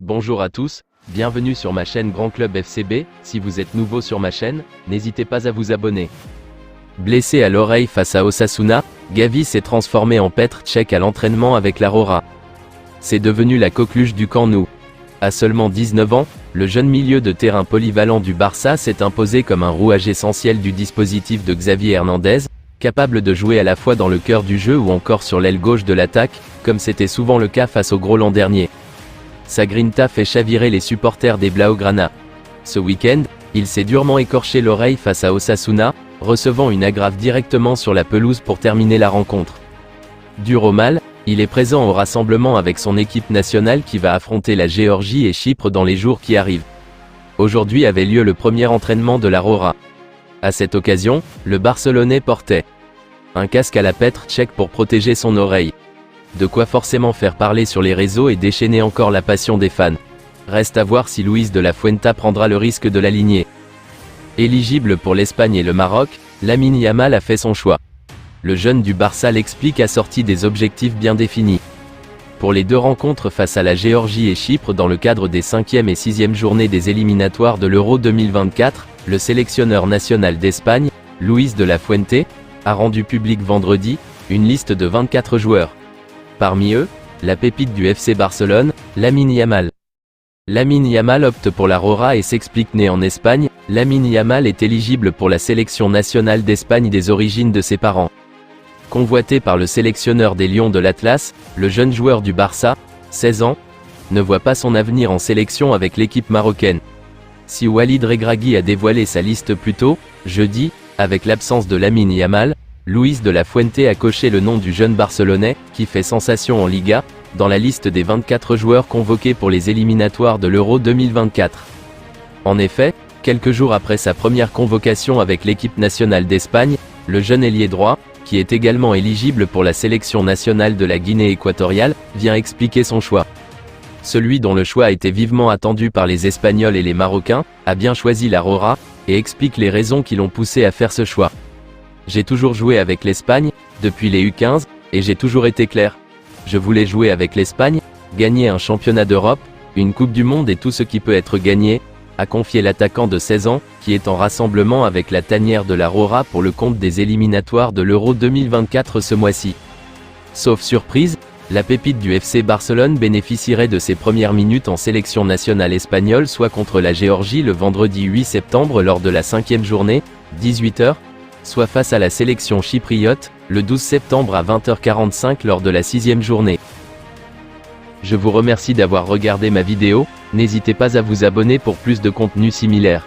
Bonjour à tous, bienvenue sur ma chaîne Grand Club FCB. Si vous êtes nouveau sur ma chaîne, n'hésitez pas à vous abonner. Blessé à l'oreille face à Osasuna, Gavi s'est transformé en Petr Cech à l'entraînement avec l'Aurora. C'est devenu la coqueluche du Camp Nou. À seulement 19 ans, le jeune milieu de terrain polyvalent du Barça s'est imposé comme un rouage essentiel du dispositif de Xavi Hernandez, capable de jouer à la fois dans le cœur du jeu ou encore sur l'aile gauche de l'attaque, comme c'était souvent le cas face au Gros l'an dernier. Sa grinta fait chavirer les supporters des Blaugrana. Ce week-end, il s'est durement écorché l'oreille face à Osasuna, recevant une agrafe directement sur la pelouse pour terminer la rencontre. Dur au mal, il est présent au rassemblement avec son équipe nationale qui va affronter la Géorgie et Chypre dans les jours qui arrivent. Aujourd'hui avait lieu le premier entraînement de l'Aurora. À cette occasion, le Barcelonais portait un casque à la Petr Cech pour protéger son oreille. De quoi forcément faire parler sur les réseaux et déchaîner encore la passion des fans. Reste à voir si Luis de la Fuente prendra le risque de l'aligner. Éligible pour l'Espagne et le Maroc, Lamine Yamal a fait son choix. Le jeune du Barça l'explique assorti des objectifs bien définis. Pour les deux rencontres face à la Géorgie et Chypre dans le cadre des 5e et 6e journées des éliminatoires de l'Euro 2024, le sélectionneur national d'Espagne, Luis de la Fuente, a rendu public vendredi une liste de 24 joueurs. Parmi eux, la pépite du FC Barcelone, Lamine Yamal. Lamine Yamal opte pour l'Aurora et s'explique. Né en Espagne, Lamine Yamal est éligible pour la sélection nationale d'Espagne des origines de ses parents. Convoité par le sélectionneur des Lions de l'Atlas, le jeune joueur du Barça, 16 ans, ne voit pas son avenir en sélection avec l'équipe marocaine. Si Walid Regragui a dévoilé sa liste plus tôt, jeudi, avec l'absence de Lamine Yamal, Luis de la Fuente a coché le nom du jeune Barcelonais, qui fait sensation en Liga, dans la liste des 24 joueurs convoqués pour les éliminatoires de l'Euro 2024. En effet, quelques jours après sa première convocation avec l'équipe nationale d'Espagne, le jeune ailier droit, qui est également éligible pour la sélection nationale de la Guinée équatoriale, vient expliquer son choix. Celui dont le choix a été vivement attendu par les Espagnols et les Marocains, a bien choisi l'Aurora, et explique les raisons qui l'ont poussé à faire ce choix. J'ai toujours joué avec l'Espagne, depuis les U15, et j'ai toujours été clair. Je voulais jouer avec l'Espagne, gagner un championnat d'Europe, une Coupe du Monde et tout ce qui peut être gagné, a confié l'attaquant de 16 ans, qui est en rassemblement avec la tanière de l'Aurora pour le compte des éliminatoires de l'Euro 2024 ce mois-ci. Sauf surprise, la pépite du FC Barcelone bénéficierait de ses premières minutes en sélection nationale espagnole, soit contre la Géorgie le vendredi 8 septembre lors de la 5e journée, 18h, soit face à la sélection chypriote, le 12 septembre à 20h45 lors de la 6e journée. Je vous remercie d'avoir regardé ma vidéo, n'hésitez pas à vous abonner pour plus de contenu similaire.